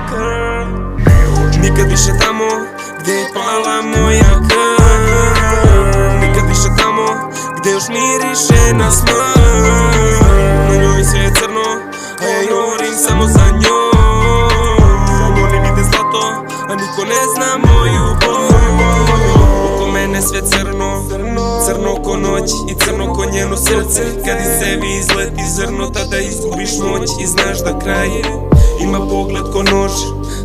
krv. Nikad više tamo gdje je pala moja krv. Nikad više tamo gdje još miriše na smrt. Na njoj sve je crno, a ja jurim samo za njom. Oni vide zlato, a niko ne zna moju bol. Oko mene sve crno, crno ko noć i crno ko njeno srce. Kad iz sebi izleti zrno, tada izgubiš moć i znaš da kraj ima pogled ko nož.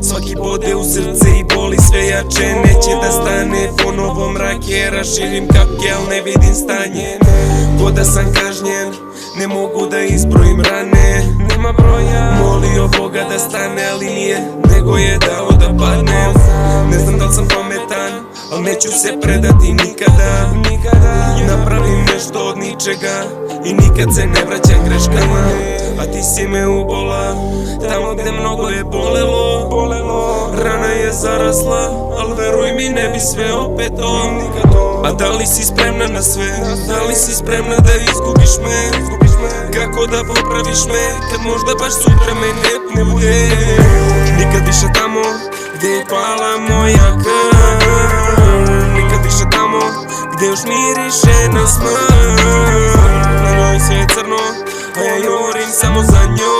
Svaki bode u srce i boli sve jače. Neće da stane, ponovo mrak je. Raširim kapke, al ne vidim stanje. Ko da sam kažnjen, ne mogu da izbrojim rane. Nema broja, molio Boga da stane, ali nije, nego je dao da padnem. Ne znam da li sam pametan, al neću se predati nikada. Napravim nešto od ničega i nikad se ne vraćam greškama. A ti si me ubola, tamo gde mnogo je bolelo. Rana je zarasla, al veruj mi ne bi sve opet to. A da li si spremna na sve? Da li si spremna da izgubiš me? Kako da popraviš me, kad možda baš sutra me ne bude? Nikad više tamo gdje je pala moja krv. Nikad više tamo gdje još miriše na smrt. Na njoj sve je crno, a ja jurim samo za njom.